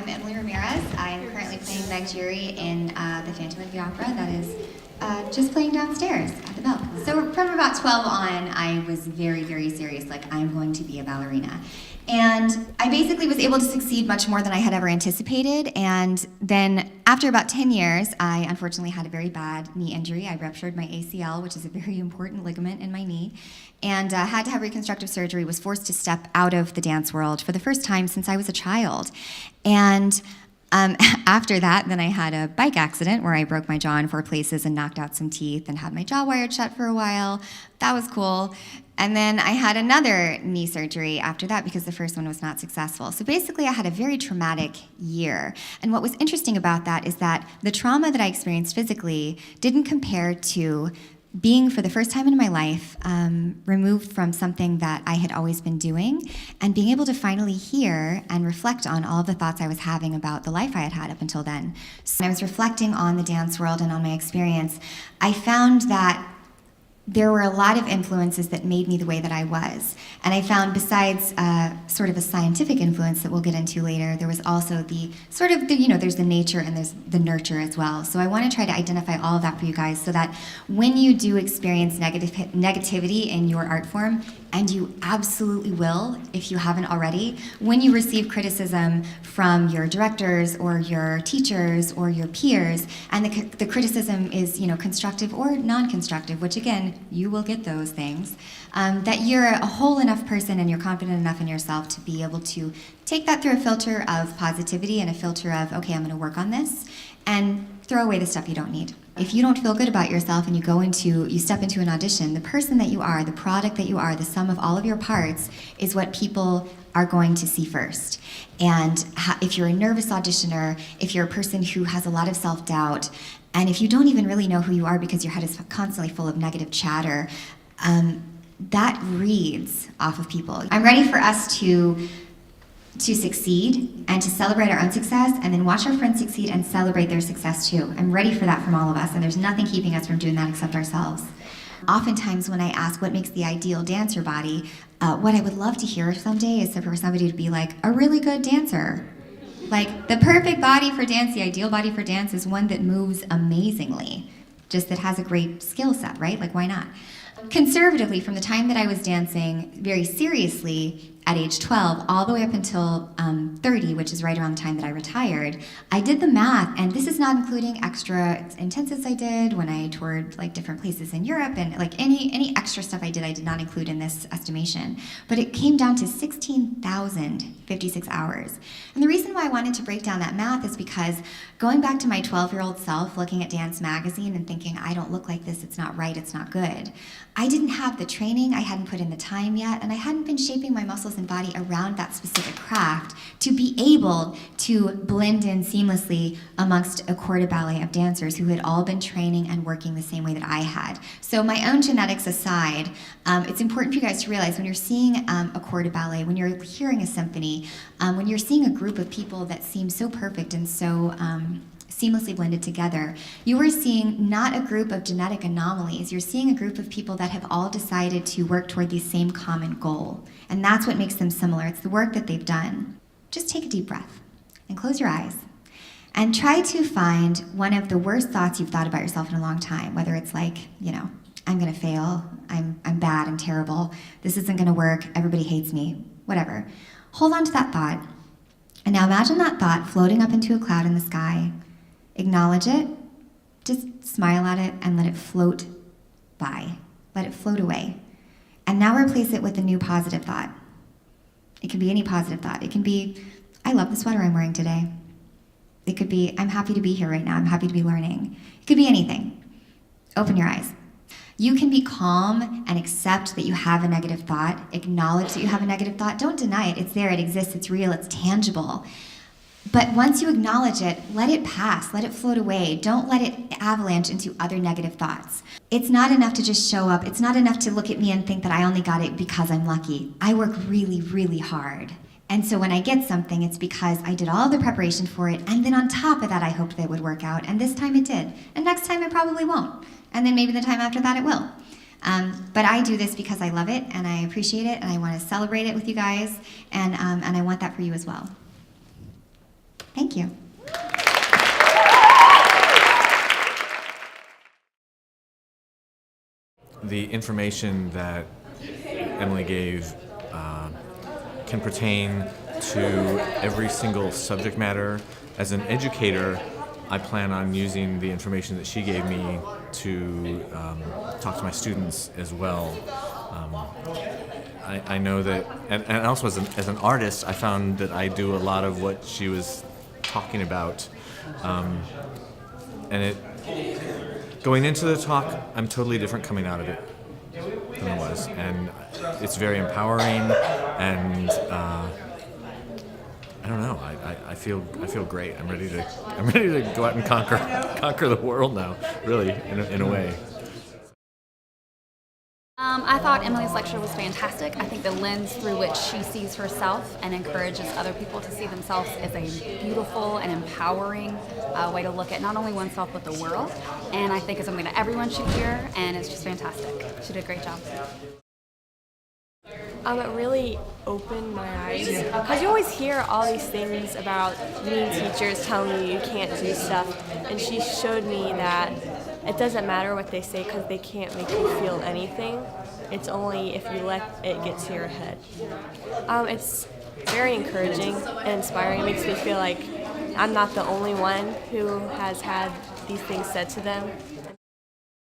I'm Emily Ramirez. I'm currently playing Nigeri in the Phantom of the Opera that is just playing downstairs at the Bell. So from about 12 on, I was very, very serious, like I'm going to be a ballerina. And I basically was able to succeed much more than I had ever anticipated. And then after about 10 years, I unfortunately had a very bad knee injury. I ruptured my ACL, which is a very important ligament in my knee, and had to have reconstructive surgery, was forced to step out of the dance world for the first time since I was a child. And after that, then I had a bike accident where I broke my jaw in 4 places and knocked out some teeth and had my jaw wired shut for a while. That was cool. And then I had another knee surgery after that because the first one was not successful. So basically I had a very traumatic year. And what was interesting about that is that the trauma that I experienced physically didn't compare to being, for the first time in my life, removed from something that I had always been doing, and being able to finally hear and reflect on all of the thoughts I was having about the life I had had up until then. So when I was reflecting on the dance world and on my experience, I found that there were a lot of influences that made me the way that I was. And I found, besides sort of a scientific influence that we'll get into later, there was also the sort of, there's the nature and there's the nurture as well. So I want to try to identify all of that for you guys so that when you do experience negativity in your art form, and you absolutely will, if you haven't already, when you receive criticism from your directors or your teachers or your peers, and the criticism is constructive or non-constructive, which again, you will get those things, that you're a whole enough person and you're confident enough in yourself to be able to take that through a filter of positivity and a filter of, okay, I'm going to work on this, and throw away the stuff you don't need. If you don't feel good about yourself and you step into an audition, the person that you are, the product that you are, the sum of all of your parts is what people are going to see first. And if you're a nervous auditioner, if you're a person who has a lot of self-doubt, and if you don't even really know who you are because your head is constantly full of negative chatter, that reads off of people. I'm ready for us to succeed and to celebrate our own success and then watch our friends succeed and celebrate their success too. I'm ready for that from all of us, and there's nothing keeping us from doing that except ourselves. Oftentimes when I ask what makes the ideal dancer body, what I would love to hear someday is for somebody to be like, a really good dancer. Like, the perfect body for dance, the ideal body for dance is one that moves amazingly, just that has a great skill set, right? Like, why not? Conservatively, from the time that I was dancing very seriously at age 12 all the way up until 30, which is right around the time that I retired, I did the math, and this is not including extra intensives I did when I toured like different places in Europe, and like any extra stuff I did not include in this estimation. But it came down to 16,056 hours. And the reason why I wanted to break down that math is because going back to my 12-year-old self, looking at Dance Magazine and thinking, I don't look like this, it's not right, it's not good. I didn't have the training, I hadn't put in the time yet, and I hadn't been shaping my muscles and body around that specific craft to be able to blend in seamlessly amongst a corps de ballet of dancers who had all been training and working the same way that I had. So my own genetics aside, it's important for you guys to realize when you're seeing a corps de ballet, when you're hearing a symphony, when you're seeing a group of people that seem so perfect and so seamlessly blended together, you are seeing not a group of genetic anomalies, you're seeing a group of people that have all decided to work toward the same common goal. And that's what makes them similar. It's the work that they've done. Just take a deep breath and close your eyes and try to find one of the worst thoughts you've thought about yourself in a long time, whether it's like, I'm gonna fail, I'm bad, I'm terrible, this isn't gonna work, everybody hates me, whatever. Hold on to that thought, and now imagine that thought floating up into a cloud in the sky. Acknowledge it, just smile at it, and let it float by. Let it float away. And now replace it with a new positive thought. It can be any positive thought. It can be, I love the sweater I'm wearing today. It could be, I'm happy to be here right now. I'm happy to be learning. It could be anything. Open your eyes. You can be calm and accept that you have a negative thought. Acknowledge that you have a negative thought. Don't deny it. It's there, it exists, it's real, it's tangible. But once you acknowledge it, let it pass, let it float away. Don't let it avalanche into other negative thoughts. It's not enough to just show up. It's not enough to look at me and think that I only got it because I'm lucky. I work really, really hard. And so when I get something, it's because I did all the preparation for it, and then on top of that, I hoped that it would work out, and this time it did. And next time it probably won't. And then maybe the time after that it will. But I do this because I love it, and I appreciate it, and I want to celebrate it with you guys, and I want that for you as well. Thank you. you. The information that Emily gave can pertain to every single subject matter. As an educator, I plan on using the information that she gave me to talk to my students as well. I know that, and also as an artist, I found that I do a lot of what she was talking about. And going into the talk, I'm totally different coming out of it than I was, and it's very empowering. And I don't know. I feel great. I'm ready to go out and conquer the world now. Really, in a way. I thought Emily's lecture was fantastic. I think the lens through which she sees herself and encourages other people to see themselves is a beautiful and empowering way to look at not only oneself but the world. And I think it's something that everyone should hear, and it's just fantastic. She did a great job. It really opened my eyes, because you always hear all these things about mean teachers telling you can't do stuff, and she showed me that it doesn't matter what they say because they can't make you feel anything. It's only if you let it get to your head. It's very encouraging and inspiring. It makes me feel like I'm not the only one who has had these things said to them.